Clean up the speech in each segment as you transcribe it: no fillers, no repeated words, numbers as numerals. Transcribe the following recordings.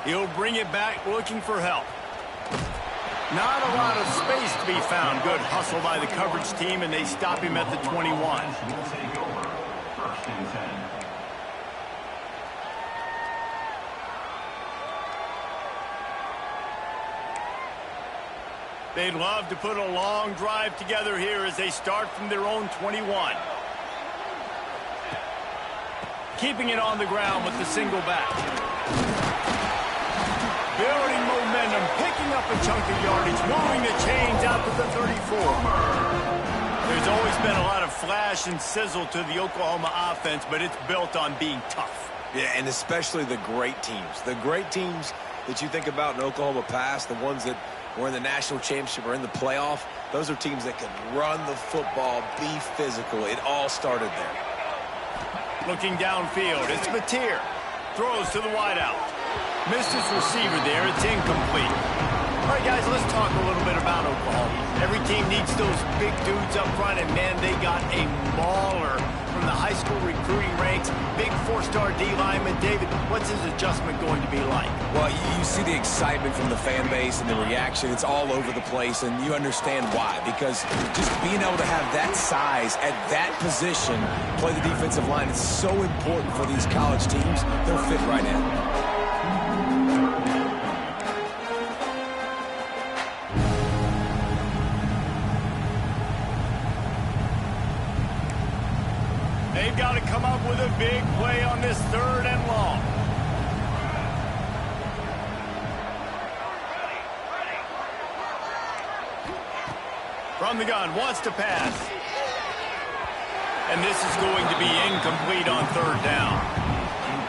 He'll bring it back looking for help. Not a lot of space to be found. Good hustle by the coverage team, and they stop him at the 21. First and 10. They'd love to put a long drive together here as they start from their own 21. Keeping it on the ground with the single back. Building momentum, picking up a chunk of yardage, moving the chains out to the 34. There's always been a lot of flash and sizzle to the Oklahoma offense, but it's built on being tough. Yeah, and especially the great teams. The great teams that you think about in Oklahoma past, the ones that were in the national championship or in the playoff, those are teams that can run the football, be physical. It all started there. Looking downfield, it's Mateer. Throws to the wideout. Missed his receiver there. It's incomplete. All right, guys, let's talk a little bit about Oklahoma. Every team needs those big dudes up front, and, man, they got a mauler from the high school recruiting ranks. Big four-star D lineman. David, what's his adjustment going to be like? Well, you see the excitement from the fan base and the reaction. It's all over the place, and you understand why. Because just being able to have that size at that position, play the defensive line, is so important for these college teams. They'll fit right in. They've got to come up with a big play on this 3rd and long. From the gun, wants to pass. And this is going to be incomplete on 3rd down.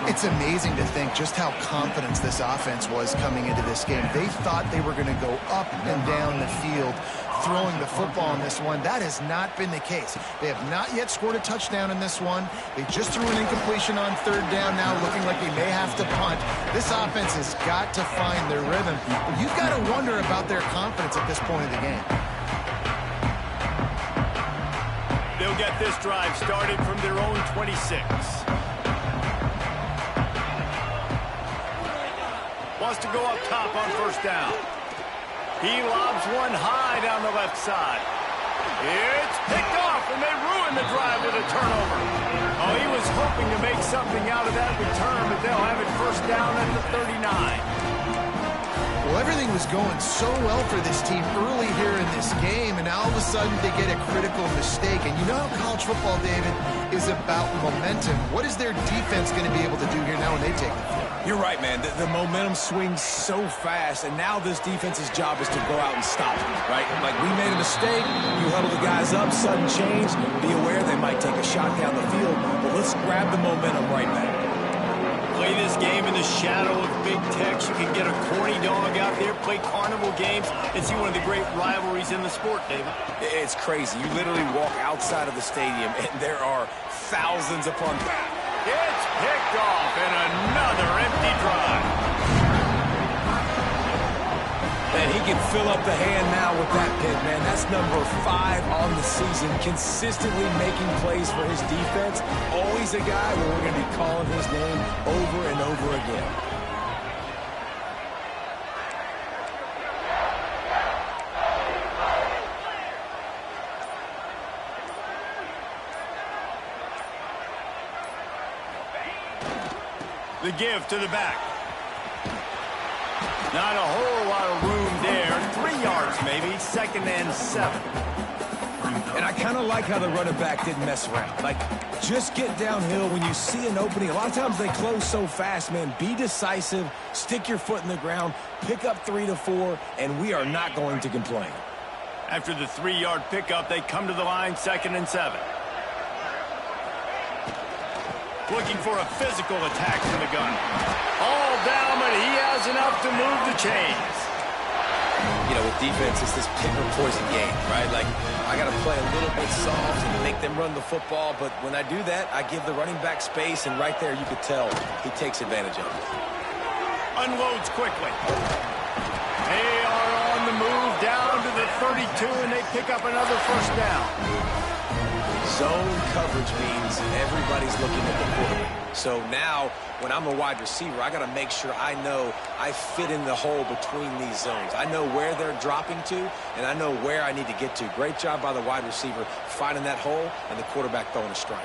It's amazing to think just how confident this offense was coming into this game. They thought they were going to go up and down the field throwing the football in this one. That has not been the case. They have not yet scored a touchdown in this one. They just threw an incompletion on 3rd down now, looking like they may have to punt. This offense has got to find their rhythm. But you've got to wonder about their confidence at this point of the game. They'll get this drive started from their own 26. Wants to go up top on 1st down. He lobs one high down the left side. It's picked off, and they ruin the drive with a turnover. Oh, he was hoping to make something out of that return, but they'll have it 1st down at the 39. Well, everything was going so well for this team early here in this game, and now all of a sudden they get a critical mistake. And you know how college football, David, is about momentum. What is their defense going to be able to do here now when they take the field? You're right, man. The momentum swings so fast, and now this defense's job is to go out and stop them, right? Like, we made a mistake, you huddle the guys up, sudden change, be aware they might take a shot down the field, but let's grab the momentum right back. Play this game in the shadow of Big Tex. You can get a corny dog out there, play carnival games, and see one of the great rivalries in the sport, David. It's crazy. You literally walk outside of the stadium, and there are thousands upon... It's picked off, and another empty drive. And he can fill up the hand now with that pick, man. That's number 5 on the season, consistently making plays for his defense. Always a guy where we're going to be calling his name over and over again. The give to the back. Not a whole lot of room there. 3 yards maybe. 2nd and 7. And I kind of like how the running back didn't mess around. Like, just get downhill when you see an opening. A lot of times they close so fast, man. Be decisive. Stick your foot in the ground. Pick up 3 to 4, and we are not going to complain. After the 3-yard pickup, they come to the line, 2nd and 7. Looking for a physical attack from the gun. All down, but he has enough to move the chains. You know, with defense, it's this pick or poison game, right? Like, I got to play a little bit soft and make them run the football, but when I do that, I give the running back space, and right there you could tell he takes advantage of it. Unloads quickly. They are on the move down to the 32, and they pick up another 1st down. Zone coverage means everybody's looking at the quarterback. So now, when I'm a wide receiver, I got to make sure I know I fit in the hole between these zones. I know where they're dropping to, and I know where I need to get to. Great job by the wide receiver finding that hole and the quarterback throwing a strike.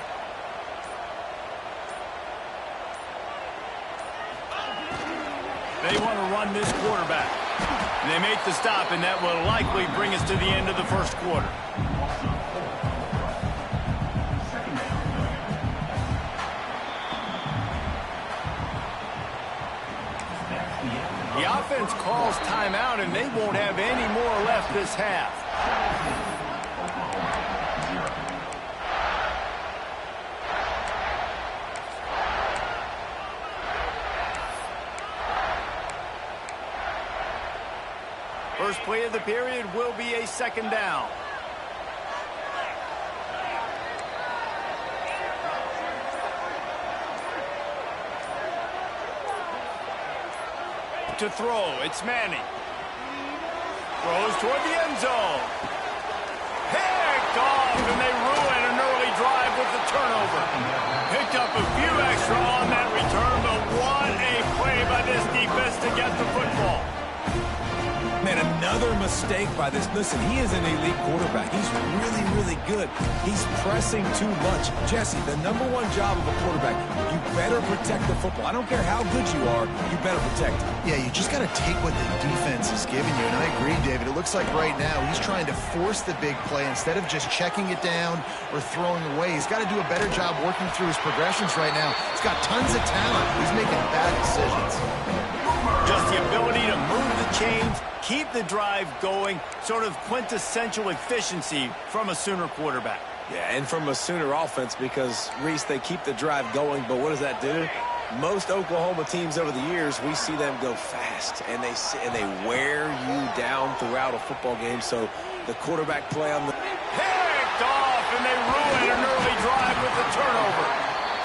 They want to run this quarterback. And they make the stop, and that will likely bring us to the end of the first quarter. The offense calls timeout, and they won't have any more left this half. First play of the period will be a second down. To throw, it's Manning. Throws toward the end zone. Picked off, and they ruin an early drive with the turnover. Picked up a few extra on that return, but what a play by this defense to get the football. Man, another mistake by this. Listen, he is an elite quarterback. He's really, really good. He's pressing too much. Jesse, the #1 job of a quarterback, you better protect the football. I don't care how good you are, you better protect it. Yeah, you just got to take what the defense is giving you. And I agree, David. It looks like right now he's trying to force the big play instead of just checking it down or throwing away. He's got to do a better job working through his progressions right now. He's got tons of talent. He's making bad decisions. Just the ability to move the chains, keep the drive going, sort of quintessential efficiency from a Sooner quarterback. Yeah, and from a Sooner offense because, Reese, they keep the drive going, but what does that do? Most Oklahoma teams over the years, we see them go fast, and they wear you down throughout a football game. So the quarterback play on the... Picked off, and they ruin an early drive with the turnover.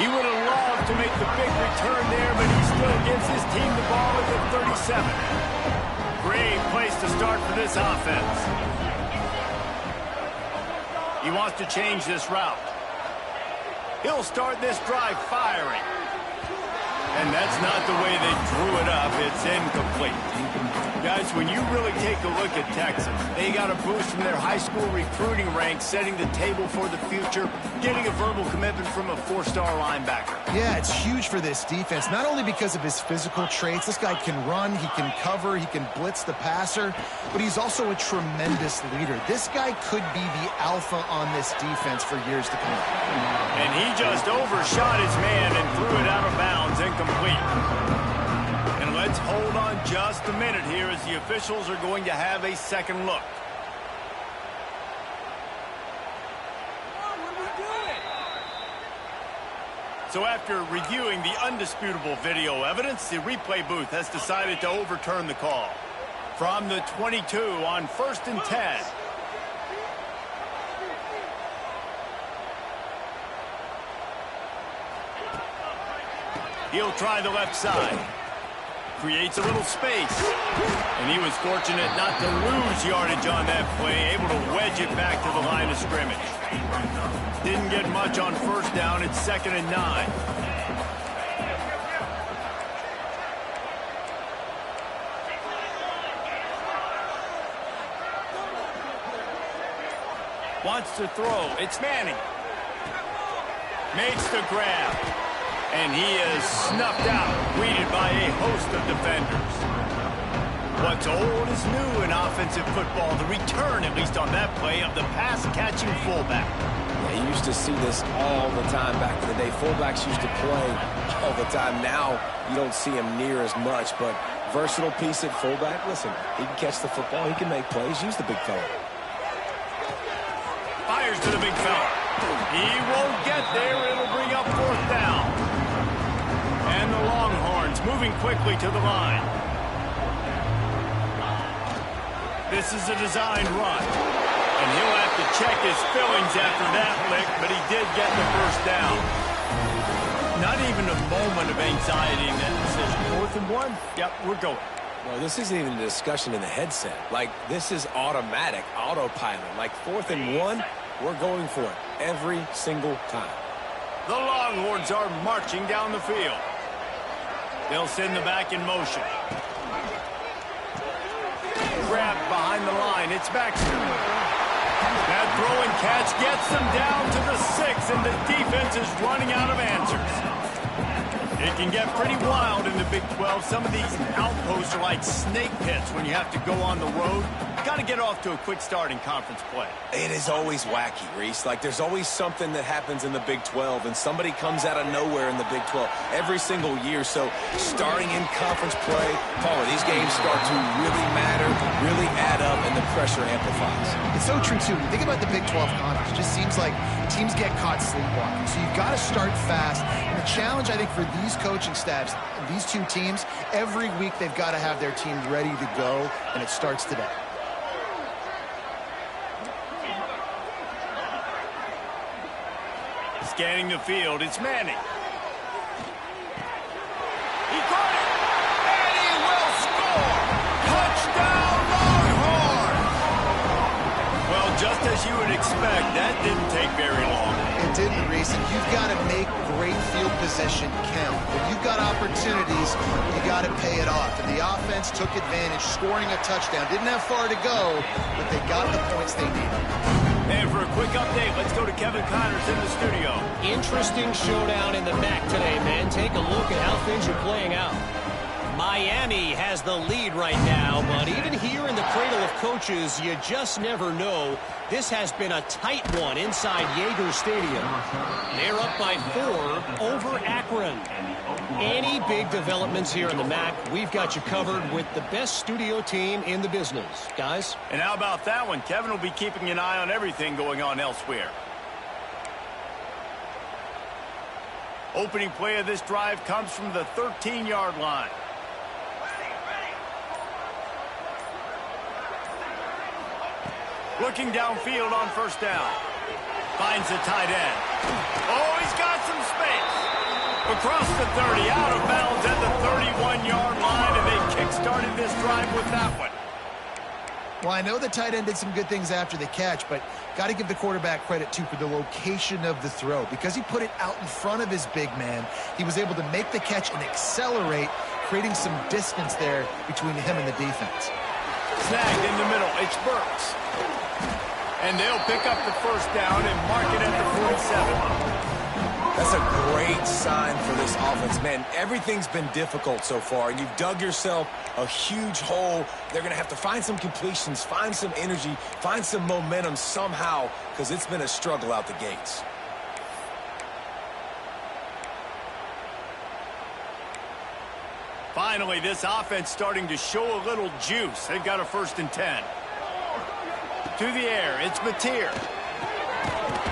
He would have loved to make the big return there, but he still gives his team the ball at the 37. Great place to start for this offense. He wants to change this route. He'll start this drive firing. And that's not the way they drew it up. It's incomplete. Guys, when you really take a look at Texas, they got a boost from their high school recruiting ranks, setting the table for the future, getting a verbal commitment from a 4-star linebacker. Yeah, it's huge for this defense, not only because of his physical traits. This guy can run, he can cover, he can blitz the passer, but he's also a tremendous leader. This guy could be the alpha on this defense for years to come. And he just overshot his man and threw it out of bounds, incomplete. And let's hold on just a minute here as the officials are going to have a second look. So after reviewing the undisputable video evidence, the replay booth has decided to overturn the call. From the 22 on 1st and 10. He'll try the left side. Creates a little space. And he was fortunate not to lose yardage on that play, able to wedge it back to the line of scrimmage. Didn't get much on first down. It's 2nd and 9. Wants to throw. It's Manning. Makes the grab. And he is snuffed out, greeted by a host of defenders. What's old is new in offensive football. The return, at least on that play, of the pass-catching fullback. Yeah, you used to see this all the time back in the day. Fullbacks used to play all the time. Now you don't see him near as much, but versatile piece at fullback. Listen, he can catch the football. He can make plays. Use the big fella. Fires to the big fella. He won't get there. It'll bring up 4th down. And the Longhorns moving quickly to the line. This is a designed run. And he'll have to check his fillings after that lick, but he did get the first down. Not even a moment of anxiety in that decision. 4th and 1? Yep, we're going. Well, this isn't even a discussion in the headset. Like, this is automatic, autopilot. Like, 4th and 1, We're going for it every single time. The Longhorns are marching down the field. They'll send the back in motion. Grabbed behind the line. It's Baxter. That throw and catch gets them down to the 6, and the defense is running out of answers. It can get pretty wild in the Big 12. Some of these outposts are like snake pits when you have to go on the road. Got to get off to a quick start in conference play. It is always wacky, Reese. Like, there's always something that happens in the Big 12, and somebody comes out of nowhere in the Big 12 every single year. So, starting in conference play, Paula, these games start to really matter, really add up, and the pressure amplifies. It's so true, too. When you think about the Big 12 conference, it just seems like teams get caught sleepwalking. So, you've got to start fast. And the challenge, I think, for these coaching staffs, these two teams, every week they've got to have their team ready to go, and it starts today. Scanning the field, it's Manning. He caught it, and he will score! Touchdown, Longhorns! Well, just as you would expect, that didn't take very long. It didn't, Reese, and you've got to make great field position count. When you've got opportunities, you got to pay it off. And the offense took advantage, scoring a touchdown. Didn't have far to go, but they got the points they needed. And for a quick update, let's go to Kevin Connors in the studio. Interesting showdown in the MAC today, man. Take a look at how things are playing out. Miami has the lead right now, but even here in the cradle of coaches, you just never know. This has been a tight one inside Yager Stadium. They're up by 4 over Akron. Any big developments here in the MAC, we've got you covered with the best studio team in the business. Guys? And how about that one? Kevin will be keeping an eye on everything going on elsewhere. Opening play of this drive comes from the 13-yard line. Looking downfield on first down. Finds the tight end. Oh, he's got some space. Across the 30, out of bounds at the 31-yard line, and they kick-started this drive with that one. Well, I know the tight end did some good things after the catch, but got to give the quarterback credit, too, for the location of the throw. Because he put it out in front of his big man, he was able to make the catch and accelerate, creating some distance there between him and the defense. Snagged in the middle. It's Burks. And they'll pick up the first down and mark it at the 47. That's a great sign for this offense. Man, everything's been difficult so far, and you've dug yourself a huge hole. They're going to have to find some completions, find some energy, find some momentum somehow, because it's been a struggle out the gates. Finally, this offense starting to show a little juice. They've got a 1st and 10. To the air, it's Mateer.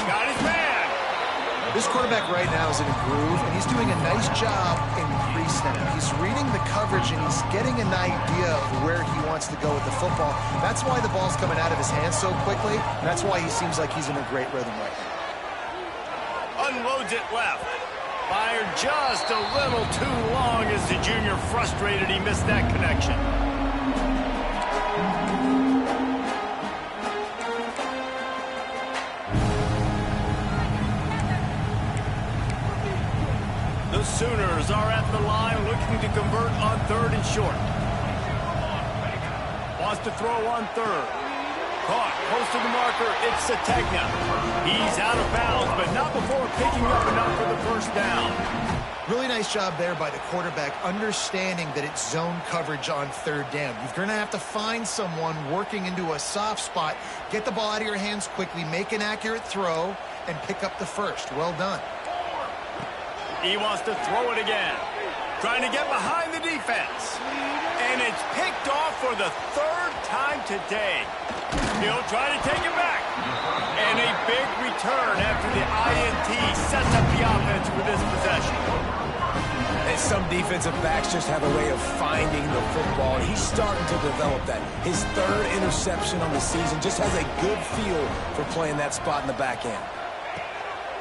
Got his man. This quarterback right now is in a groove, and he's doing a nice job in pre-snap. He's reading the coverage, and he's getting an idea of where he wants to go with the football. That's why the ball's coming out of his hands so quickly, and that's why he seems like he's in a great rhythm right now. Unloads it left. Fired just a little too long as the junior frustrated he missed that connection. The Sooners are at the line looking to convert on 3rd and short. Wants to throw on 3rd. Caught close to the marker. It's Sategna. He's out of bounds, but not before picking up enough for the first down. Really nice job there by the quarterback, understanding that it's zone coverage on 3rd down. You're going to have to find someone working into a soft spot, get the ball out of your hands quickly, make an accurate throw, and pick up the first. Well done. He wants to throw it again. Trying to get behind the defense. And it's picked off for the 3rd time today. He'll try to take it back. And a big return after the INT sets up the offense for this possession. And some defensive backs just have a way of finding the football. He's starting to develop that. His 3rd interception on the season, just has a good feel for playing that spot in the back end.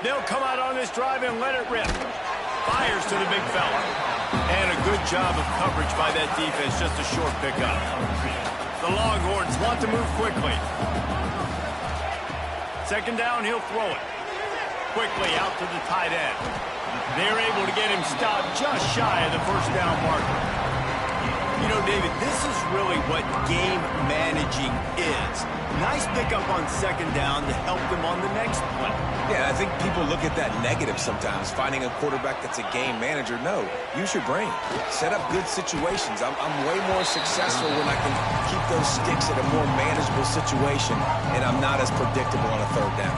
They'll come out on this drive and let it rip. Fires to the big fella. And a good job of coverage by that defense, just a short pickup. The Longhorns want to move quickly. Second down, he'll throw it. Quickly out to the tight end. They're able to get him stopped just shy of the first down marker. You know, David, this is really what game managing is. Nice pickup on second down to help them on the next play. Yeah, I think people look at that negative sometimes, finding a quarterback that's a game manager. No, use your brain. Set up good situations. I'm way more successful when I can keep those sticks at a more manageable situation, and I'm not as predictable on a third down.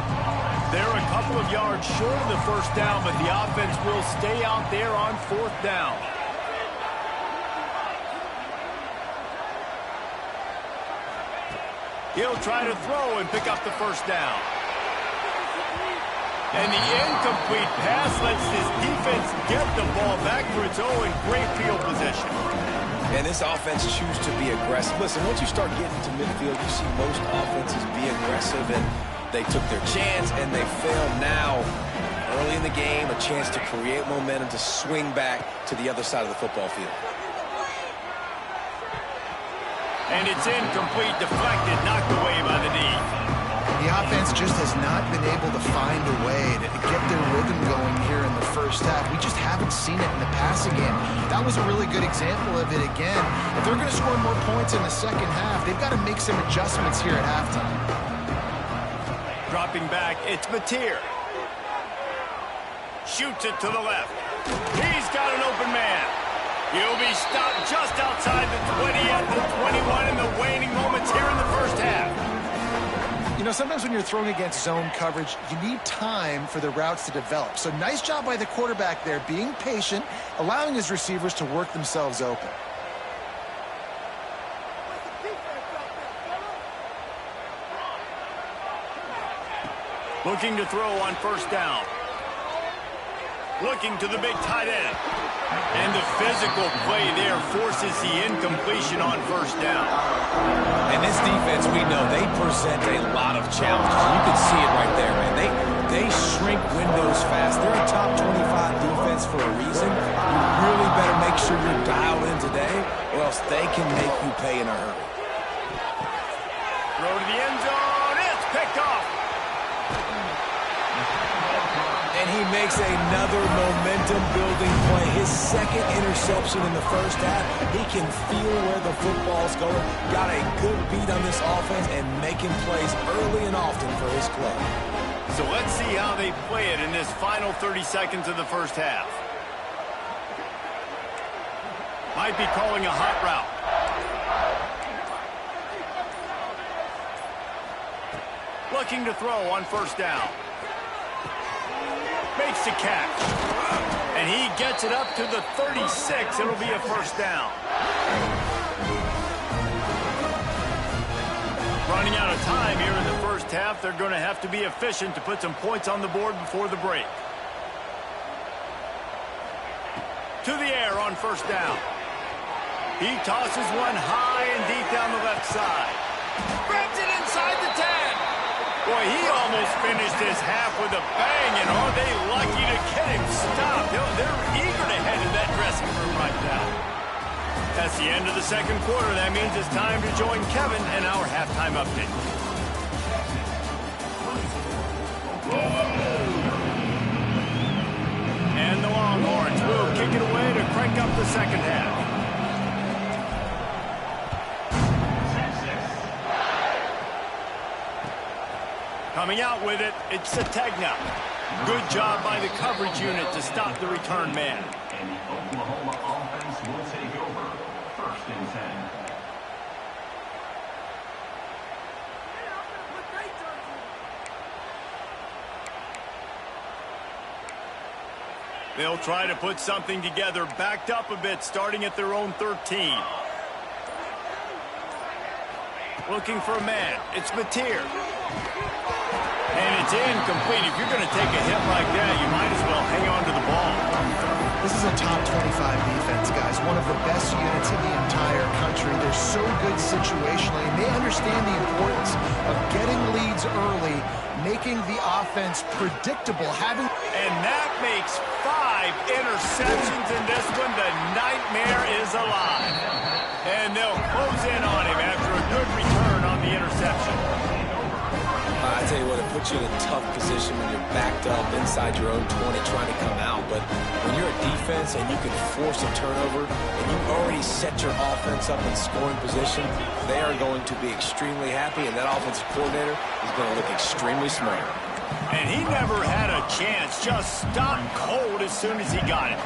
They're a couple of yards short of the first down, but the offense will stay out there on fourth down. He'll try to throw and pick up the first down. And the incomplete pass lets this defense get the ball back for its own in great field position. And this offense chooses to be aggressive. Listen, once you start getting to midfield, you see most offenses be aggressive, and they took their chance, and they failed now. Early in the game, a chance to create momentum, to swing back to the other side of the football field. And it's incomplete, deflected, knocked away by the knee. The offense just has not been able to find a way to get their rhythm going here in the first half. We just haven't seen it in the passing game. That was a really good example of it again. If they're going to score more points in the second half, they've got to make some adjustments here at halftime. Dropping back, it's Mateer. Shoots it to the left. He's got an open man. He'll be stopped just outside the 20 at the 21 in the waning moments here in the first half. You know, sometimes when you're throwing against zone coverage, you need time for the routes to develop. So nice job by the quarterback there, being patient, allowing his receivers to work themselves open. Looking to throw on first down. Looking to the big tight end. And the physical play there forces the incompletion on first down. And this defense, we know, they present a lot of challenges. You can see it right there, man. They shrink windows fast. They're a top 25 defense for a reason. You really better make sure you're dialed in today, or else they can make you pay in a hurry. Throw to the end zone. It's picked off. And he makes another momentum-building play. His second interception in the first half. He can feel where the football's going. Got a good beat on this offense and making plays early and often for his club. So let's see how they play it in this final 30 seconds of the first half. Might be calling a hot route. Looking to throw on first down. Makes the catch. And he gets it up to the 36. It'll be a first down. Running out of time here in the first half. They're going to have to be efficient to put some points on the board before the break. To the air on first down. He tosses one high and deep down the left side. Grabs it inside the 10. Boy, he almost finished this half with a bang, and are they lucky to get him stopped? They're eager to head to that dressing room right now. That's the end of the second quarter. That means it's time to join Kevin and our halftime update. And the Longhorns will kick it away to crank up the second half. Coming out with it, it's Sategna. Good job by the coverage unit to stop the return man. And the Oklahoma offense will take over. First and 10. They'll try to put something together, backed up a bit, starting at their own 13. Looking for a man. It's Mateer. And it's incomplete. If you're going to take a hit like that, you might as well hang on to the ball. This is a top 25 defense, guys. One of the best units in the entire country. They're so good situationally, and they understand the importance of getting leads early, making the offense predictable. And that makes 5 interceptions in this one. The nightmare is alive. And they'll close in on him after a good return on the interception. I'd tell you what, it puts you in a tough position when you're backed up inside your own 20 trying to come out. But when you're a defense and you can force a turnover and you've already set your offense up in scoring position, they are going to be extremely happy, and that offensive coordinator is going to look extremely smart. And he never had a chance, just stopped cold as soon as he got it.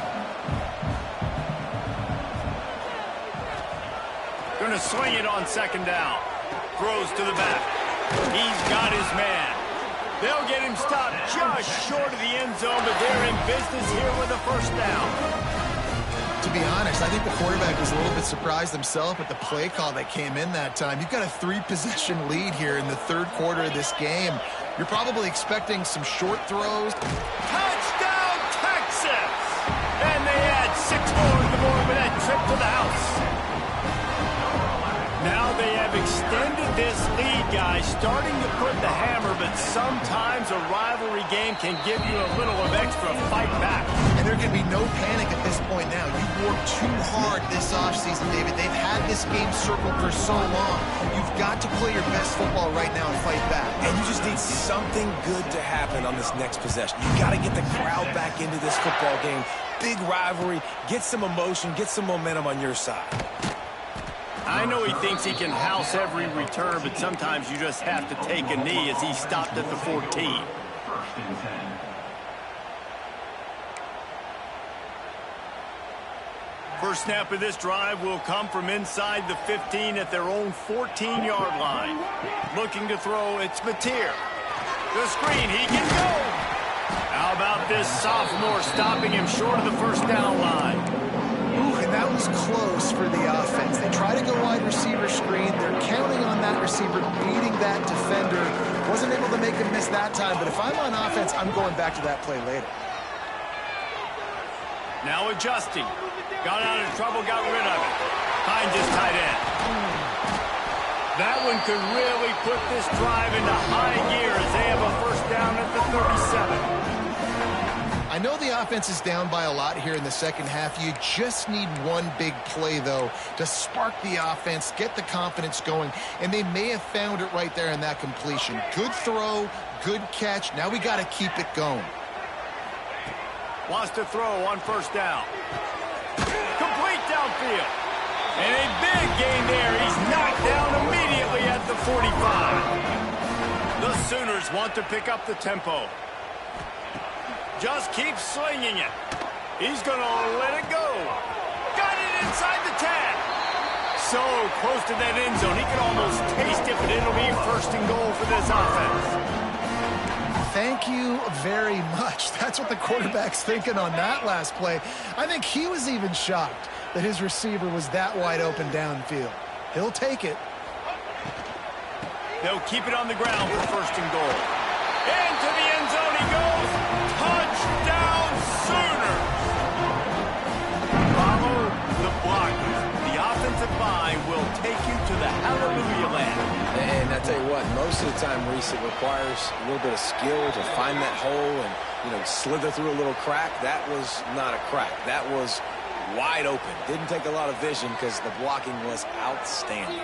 Going to swing it on second down. Throws to the back. He's got his man. They'll get him stopped just short of the end zone, but they're in business here with a first down. To be honest, I think the quarterback was a little bit surprised himself at the play call that came in that time. You've got a 3-possession lead here in the third quarter of this game. You're probably expecting some short throws. Touchdown, Texas! And they add 6 more in the morning with that trip to the house. Now they have extended this lead, guys, starting to put the hammer, but sometimes a rivalry game can give you a little of extra fight back. And there can be no panic at this point now. You've worked too hard this offseason, David. They've had this game circled for so long. You've got to play your best football right now and fight back. And you just need something good to happen on this next possession. You got to get the crowd back into this football game. Big rivalry. Get some emotion. Get some momentum on your side. I know he thinks he can house every return, but sometimes you just have to take a knee as he stopped at the 14. First and 10. First snap of this drive will come from inside the 15 at their own 14-yard line. Looking to throw, it's Mateer. The screen, he can go. How about this sophomore stopping him short of the first down line? Ooh, and that was close for the offense. They try to go wide receiver screen. They're counting on that receiver beating that defender. Wasn't able to make him miss that time, but if I'm on offense, I'm going back to that play later. Now adjusting. Got out of trouble, got rid of it. Finds his tight end. That one could really put this drive into high gear as they have a first down at the 37. I know the offense is down by a lot here in the second half. You just need one big play, though, to spark the offense, get the confidence going, and they may have found it right there in that completion. Good throw, good catch. Now we got to keep it going. Wants to throw on first down. Complete downfield. And a big gain there. He's knocked down immediately at the 45. The Sooners want to pick up the tempo. Just keep slinging it. He's going to let it go. Got it inside the 10. So close to that end zone. He can almost taste it, but it'll be first and goal for this offense. Thank you very much. That's what the quarterback's thinking on that last play. I think he was even shocked that his receiver was that wide open downfield. He'll take it. They'll keep it on the ground for first and goal. Into the end zone he goes. Touchdown, Sooners. Follow the blockers. The offensive line will take you to the hallelujah land. And I tell you what, most of the time, Reese, it requires a little bit of skill to find that hole and, slither through a little crack. That was not a crack. That was wide open. Didn't take a lot of vision because the blocking was outstanding.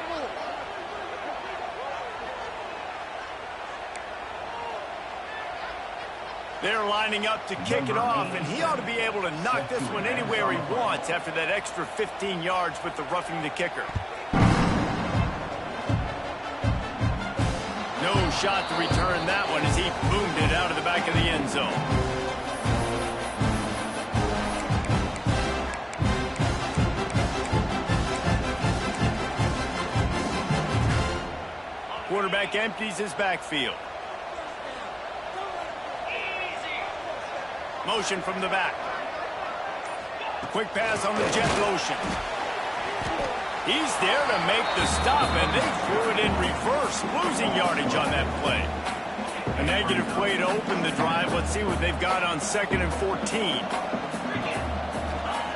They're lining up to kick it off, and he ought to be able to knock this one anywhere he wants after that extra 15 yards with the roughing the kicker. No shot to return that one as he boomed it out of the back of the end zone. Quarterback empties his backfield. Motion from the back. Quick pass on the jet motion. He's there to make the stop, and they threw it in reverse, losing yardage on that play. A negative play to open the drive. Let's see what they've got on 2nd and 14.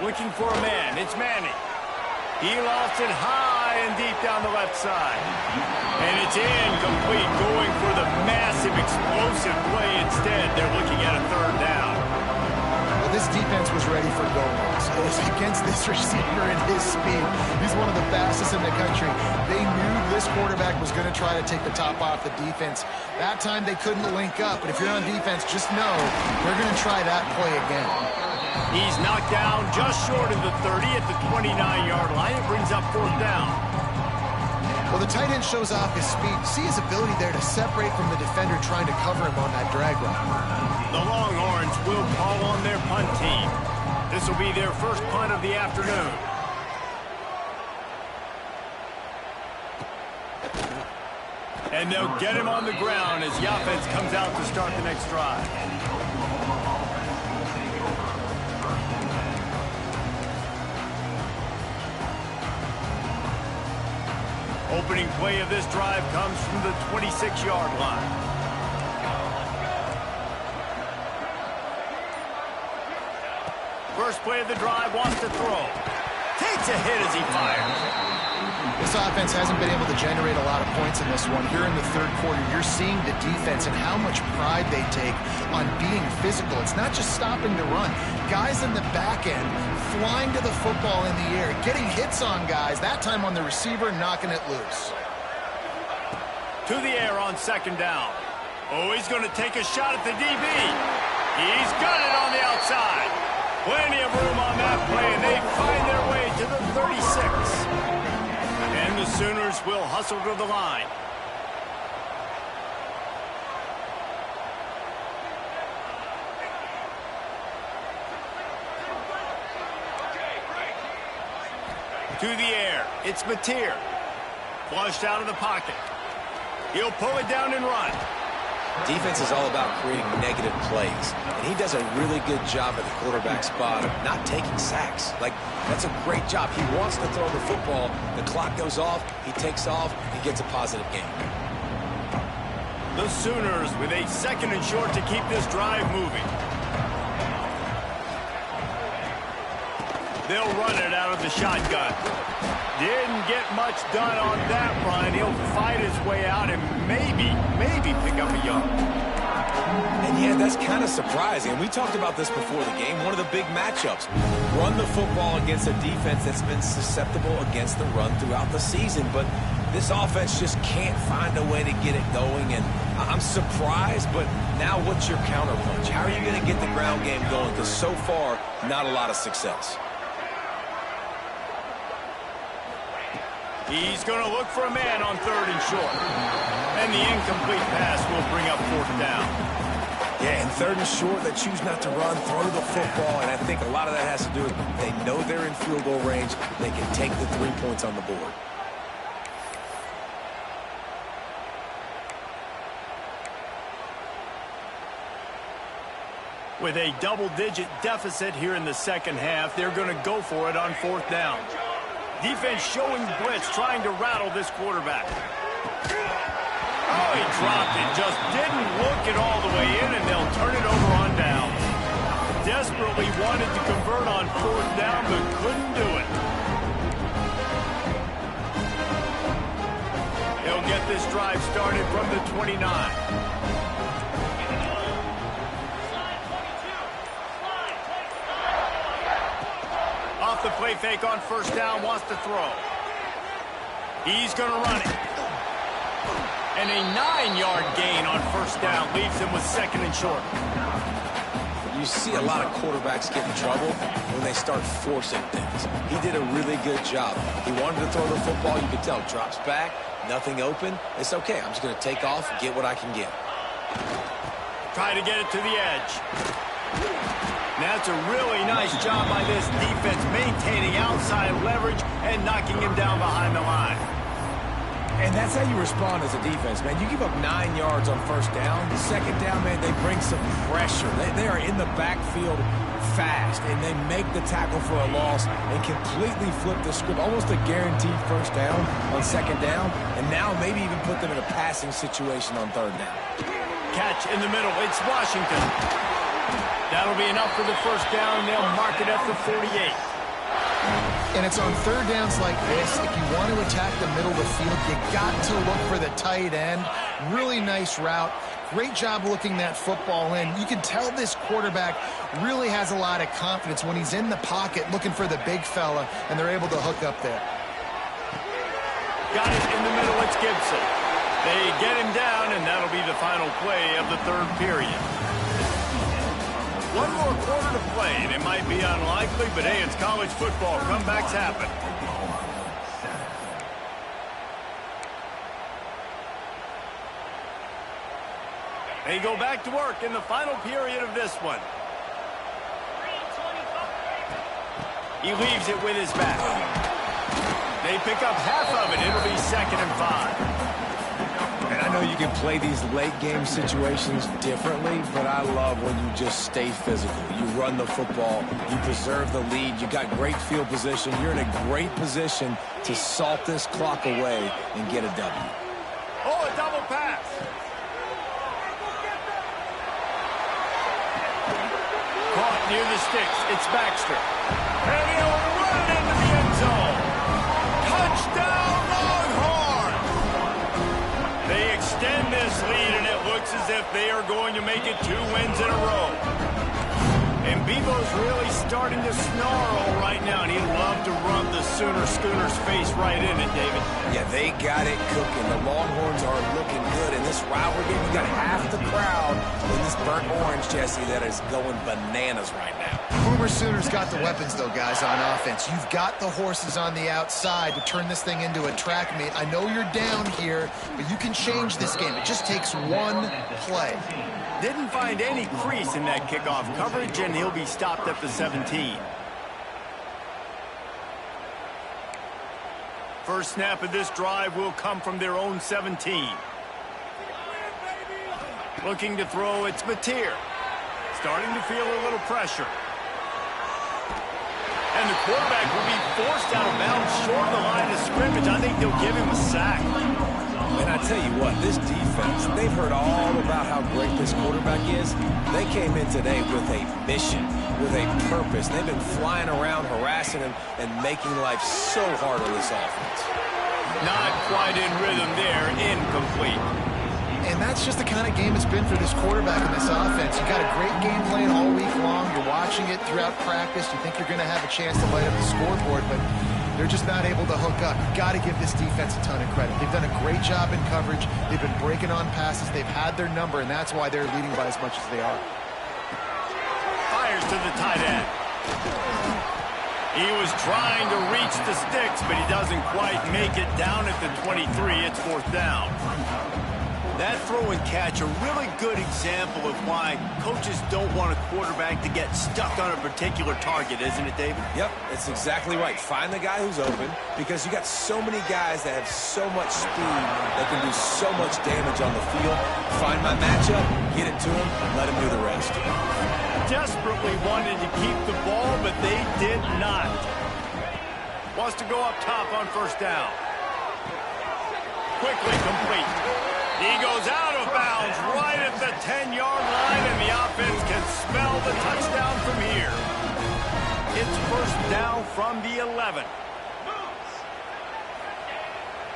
Looking for a man. It's Manning. He lost it high and deep down the left side. And it's incomplete, going for the massive, explosive play instead. They're looking at a third down. Well, this defense was ready for goal lines. is against this receiver and his speed. He's one of the fastest in the country. They knew this quarterback was going to try to take the top off the defense. That time they couldn't link up, but if you're on defense, just know they're going to try that play again. He's knocked down just short of the 30 at the 29-yard line. It brings up 4th down. Well, the tight end shows off his speed. See his ability there to separate from the defender trying to cover him on that drag route. The Longhorns will call on their punt team. This will be their first punt of the afternoon. And they'll get him on the ground as the offense comes out to start the next drive. Opening play of this drive comes from the 26-yard line. First play of the drive, wants to throw. Takes a hit as he fires. This offense hasn't been able to generate a lot of points in this one. Here in the third quarter, you're seeing the defense and how much pride they take on being physical. It's not just stopping to run. Guys in the back end flying to the football in the air, getting hits on guys, that time on the receiver, knocking it loose. To the air on 2nd down. Oh, he's going to take a shot at the DB. He's got it on the outside. Plenty of room on that play, and they find their way to the 36. And the Sooners will hustle to the line. To the air, it's Mateer. Flushed out of the pocket. He'll pull it down and run. Defense is all about creating negative plays, and he does a really good job at the quarterback spot of not taking sacks. Like, that's a great job. He wants to throw the football. The clock goes off. He takes off. He gets a positive gain. The Sooners with a 2nd and short to keep this drive moving. They'll run it out of the shotgun. Didn't get much done on that run. He'll fight his way out and maybe pick up a yard. And yeah, that's kind of surprising. We talked about this before the game. One of the big matchups. Run the football against a defense that's been susceptible against the run throughout the season. But this offense just can't find a way to get it going. And I'm surprised, but now what's your counterpunch? How are you going to get the ground game going? Because so far, not a lot of success. He's going to look for a man on 3rd and short. And the incomplete pass will bring up 4th down. Yeah, and 3rd and short, they choose not to run, throw the football, and I think a lot of that has to do with they know they're in field goal range. They can take the 3 points on the board. With a double-digit deficit here in the 2nd half, they're going to go for it on 4th down. Defense showing blitz, trying to rattle this quarterback. Oh, he dropped it. Just didn't look it all the way in, and they'll turn it over on down. Desperately wanted to convert on 4th down, but couldn't do it. They'll get this drive started from the 29. Off the play fake on 1st down, wants to throw. He's going to run it. And a 9-yard gain on 1st down leaves him with 2nd and short. You see a lot of quarterbacks get in trouble when they start forcing things. He did a really good job. He wanted to throw the football. You could tell. Drops back, nothing open. It's okay. I'm just going to take off and get what I can get. Try to get it to the edge. That's a really nice job by this defense, maintaining outside leverage and knocking him down behind the line. And that's how you respond as a defense, man. You give up 9 yards on 1st down. 2nd down, man, they bring some pressure. They are in the backfield fast, and they make the tackle for a loss and completely flip the script. Almost a guaranteed 1st down on 2nd down, and now maybe even put them in a passing situation on 3rd down. Catch in the middle. It's Washington. That'll be enough for the 1st down. They'll mark it at the 48. And it's on 3rd downs like this. If you want to attack the middle of the field, you got to look for the tight end. Really nice route. great job looking that football in. You can tell this quarterback really has a lot of confidence when he's in the pocket looking for the big fella, and they're able to hook up there. Got it in the middle. It's Gibson. They get him down, and that'll be the final play of the third period. One more quarter to play, and it might be unlikely, but hey, it's college football. Comebacks happen. They go back to work in the final period of this one. He leaves it with his back. They pick up half of it. It'll be 2nd and 5. And I know you can play these late game situations differently, but I love when you just stay physical. You run the football, you preserve the lead, you got great field position. You're in a great position to salt this clock away and get a W. Oh, a double pass. Caught near the sticks. It's Baxter. And he'll run into the end zone. Touchdown, Longhorns! They extend this lead, and it looks as if they are going to make it 2 wins in a row. And Bevo's really starting to snarl right now, and he'd love to rub the Sooner Schooner's face right in it, David. Yeah, they got it cooking. The Longhorns are looking good. In this rivalry game, you got half the crowd in this burnt orange, Jesse, that is going bananas right now. Boomer Sooners got the weapons, though, guys, on offense. You've got the horses on the outside to turn this thing into a track meet. I know you're down here, but you can change this game. It just takes one play. Didn't find any crease in that kickoff coverage, and he'll be stopped at the 17. First snap of this drive will come from their own 17. Looking to throw, it's Mateer. Starting to feel a little pressure. And the quarterback will be forced out of bounds short of the line of scrimmage. I think they'll give him a sack. And I tell you what, this defense, they've heard all about how great this quarterback is. They came in today with a mission, with a purpose. They've been flying around, harassing him, and making life so hard on this offense. Not quite in rhythm there, incomplete. And that's just the kind of game it's been for this quarterback in this offense. You got a great game plan all week long. You're watching it throughout practice. You think you're going to have a chance to light up the scoreboard, but they're just not able to hook up. You've got to give this defense a ton of credit. They've done a great job in coverage. They've been breaking on passes. They've had their number, and that's why they're leading by as much as they are. Fires to the tight end. He was trying to reach the sticks, but he doesn't quite make it down at the 23. It's 4th down. That throw and catch, a really good example of why coaches don't want a quarterback to get stuck on a particular target, isn't it, David? Yep, it's exactly right. Find the guy who's open, because you got so many guys that have so much speed that can do so much damage on the field. Find my matchup, get it to him, let him do the rest. Desperately wanted to keep the ball, but they did not. Wants to go up top on 1st down. Quickly complete. He goes out of bounds right at the 10-yard line, and the offense can smell the touchdown from here. It's 1st down from the 11.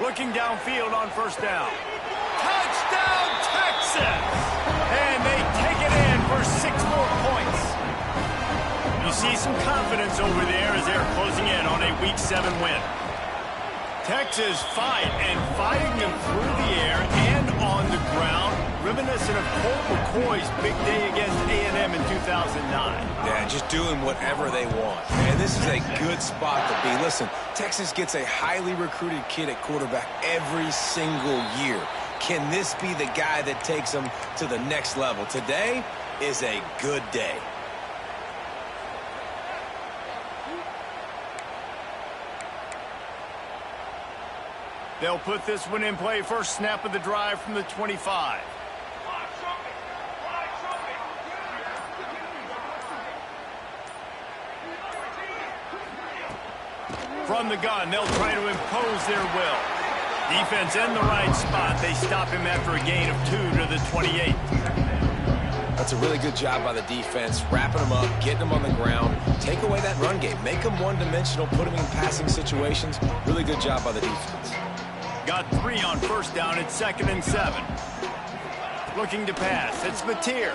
Looking downfield on 1st down. Touchdown, Texas! And they take it in for 6 more points. You see some confidence over there as they're closing in on a Week 7 win. Texas fighting them through the air and on the ground, reminiscent of Colt McCoy's big day against A&M in 2009. Yeah, just doing whatever they want. And this is a good spot to be. Listen, Texas gets a highly recruited kid at quarterback every single year. Can this be the guy that takes them to the next level? Today is a good day. They'll put this one in play. First snap of the drive from the 25. From the gun, they'll try to impose their will. Defense in the right spot. They stop him after a gain of 2 to the 28. That's a really good job by the defense, wrapping them up, getting them on the ground, take away that run game, make them one-dimensional, put them in passing situations. Really good job by the defense. Got 3 on 1st down at 2nd and 7. Looking to pass. It's Mateer.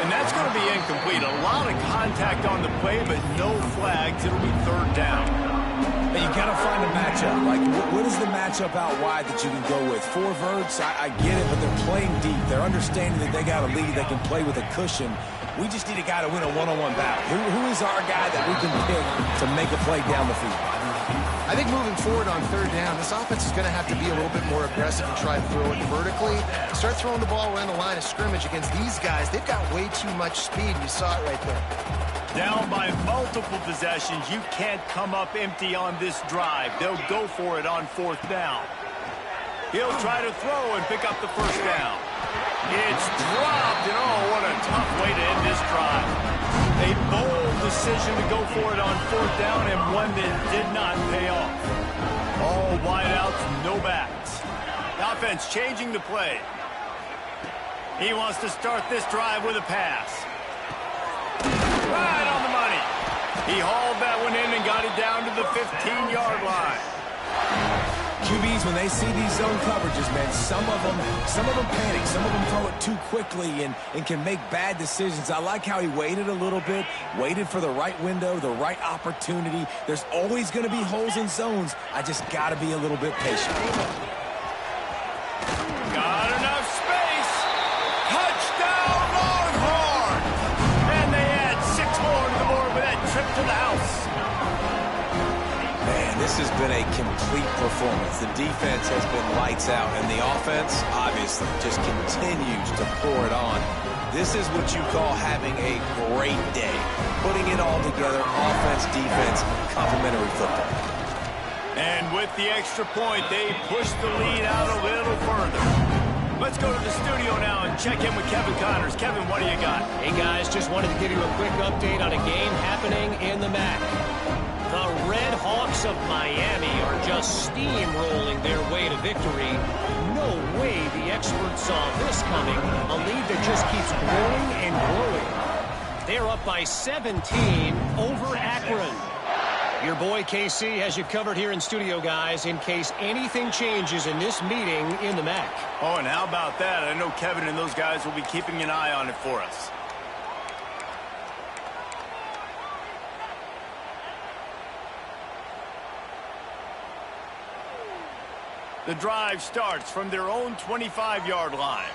And that's going to be incomplete. A lot of contact on the play, but no flags. It'll be third down. And you got to find a matchup. Like, what is the matchup out wide that you can go with? 4 verts, I get it, but they're playing deep. They're understanding that they got a lead. They can play with a cushion. We just need a guy to win a one-on-one battle. Who is our guy that we can pick to make a play down the field? I think moving forward on third down, this offense is going to have to be a little bit more aggressive and try to throw it vertically. Start throwing the ball around the line of scrimmage against these guys. They've got way too much speed. You saw it right there. Down by multiple possessions. You can't come up empty on this drive. They'll go for it on fourth down. He'll try to throw and pick up the first down. It's dropped, and oh, what a tough way to end this drive. A bold decision to go for it on fourth down, and one that did not pay off. All wideouts, no backs. The offense changing the play. He wants to start this drive with a pass. Right on the money. He hauled that one in and got it down to the 15-yard line. QBs, when they see these zone coverages, man, some of them panic. Some of them throw it too quickly and can make bad decisions. I like how he waited a little bit, waited for the right window, the right opportunity. There's always going to be holes in zones. I just got to be a little bit patient. Got enough space. Touchdown, Longhorn! And they add 6 more to the board with that trip to the house. Man, this has been a complete performance. The defense has been lights out, and the offense, obviously, just continues to pour it on. This is what you call having a great day. Putting it all together, offense, defense, complementary football. And with the extra point, they push the lead out a little further. Let's go to the studio now and check in with Kevin Connors. Kevin, what do you got? Hey, guys, just wanted to give you a quick update on a game happening in the MAC. The Red Hawks of Miami are just steamrolling their way to victory. No way the experts saw this coming. A lead that just keeps growing and growing. They're up by 17 over Akron. Your boy KC has you covered here in studio, guys, in case anything changes in this meeting in the MAC. Oh, and how about that? I know Kevin and those guys will be keeping an eye on it for us. The drive starts from their own 25-yard line.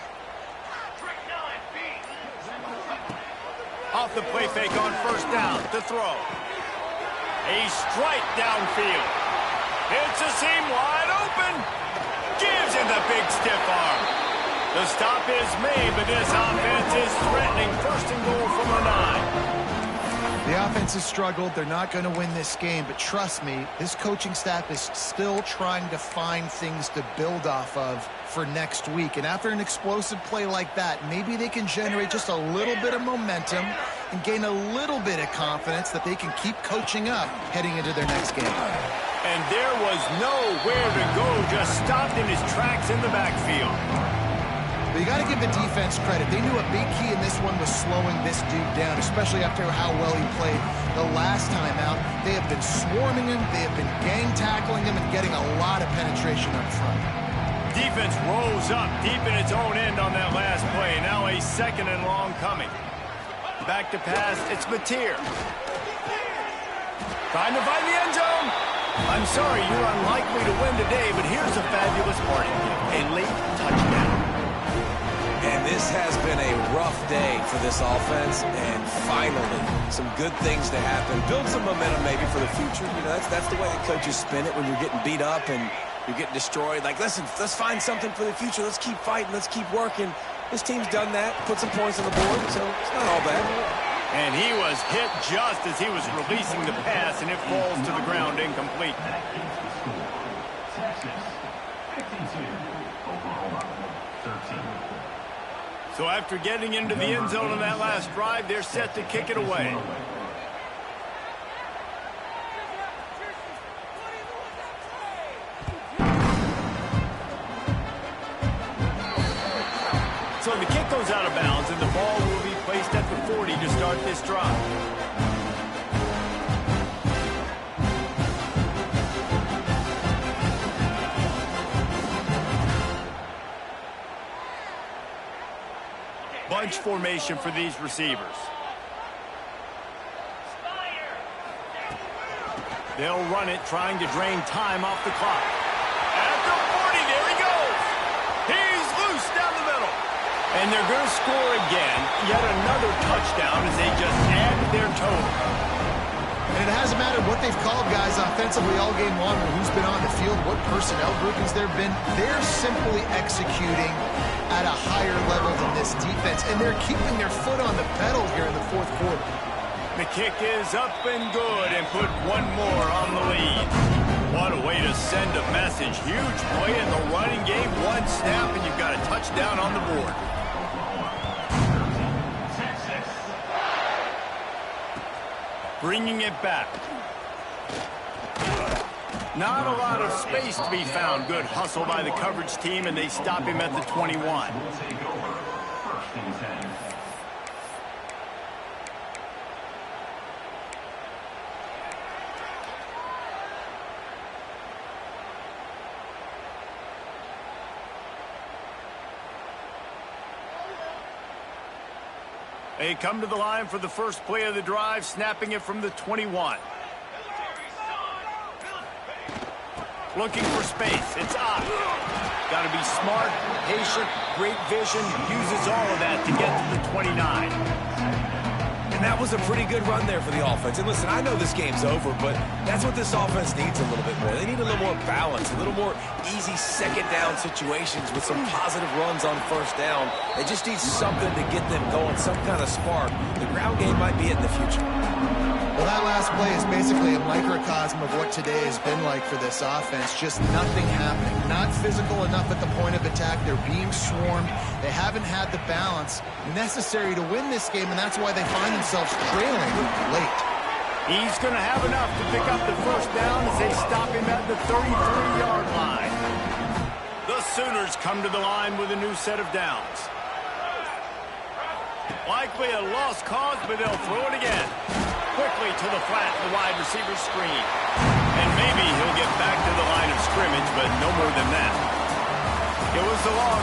Off the play fake on first down to throw. A strike downfield. It's a seam wide open. Gives him the big stiff arm. The stop is made, but this offense is threatening first and goal from the 9. The offense has struggled. They're not going to win this game, but trust me, this coaching staff is still trying to find things to build off of for next week. And after an explosive play like that, maybe they can generate just a little bit of momentum and gain a little bit of confidence that they can keep coaching up heading into their next game. And there was nowhere to go, just stopped in his tracks in the backfield. But you got to give the defense credit. They knew a big key in this one was slowing this dude down, especially after how well he played the last time out. They have been swarming him, they have been gang tackling him, and getting a lot of penetration up front. Defense rolls up deep in its own end on that last play. Now a second and long coming. Back to pass, it's Mateer. Trying to find the end zone. I'm sorry, you're unlikely to win today, but here's a fabulous party gift. A late touchdown. And this has been a rough day for this offense, and finally, some good things to happen. Build some momentum maybe for the future. You know, that's the way the coaches spin it when you're getting beat up and you're getting destroyed. Like, listen, let's find something for the future. Let's keep fighting. Let's keep working. This team's done that, put some points on the board, so it's not all bad. And he was hit just as he was releasing the pass, and it falls to the ground incomplete. Texas, 52. Oklahoma, 13. So after getting into the end zone on that last drive, they're set to kick it away. So the kick goes out of bounds, and the ball will be placed at the 40 to start this drive. Bunch formation for these receivers. They'll run it, trying to drain time off the clock. At the 40, there he goes. He's loose down the middle. And they're going to score again. Yet another touchdown as they just add to their total. And it hasn't mattered what they've called guys offensively all game long or who's been on the field, what personnel groupings there have been. They're simply executing at a higher level than this defense, and they're keeping their foot on the pedal here in the fourth quarter. The kick is up and good and put one more on the lead. What a way to send a message. Huge play in the running game. One snap and you've got a touchdown on the board. Bringing it back. Not a lot of space to be found. Good hustle by the coverage team, and they stop him at the 21. Will take over. First and 10. They come to the line for the first play of the drive, snapping it from the 21. Looking for space. It's up. Got to be smart, patient, great vision. Uses all of that to get to the 29. And that was a pretty good run there for the offense. And listen, I know this game's over, but that's what this offense needs a little bit more. They need a little more balance, a little more easy second down situations with some positive runs on first down. They just need something to get them going, some kind of spark. The ground game might be it in the future. Well, that last play is basically a microcosm of what today has been like for this offense. Just nothing happening. Not physical enough at the point of attack. They're being swarmed. They haven't had the balance necessary to win this game, and that's why they find themselves trailing late. He's going to have enough to pick up the first down as they stop him at the 33-yard line. The Sooners come to the line with a new set of downs. Likely a lost cause, but they'll throw it again. Quickly to the flat, the wide receiver screen. And maybe he'll get back to the line of scrimmage, but no more than that. It was the long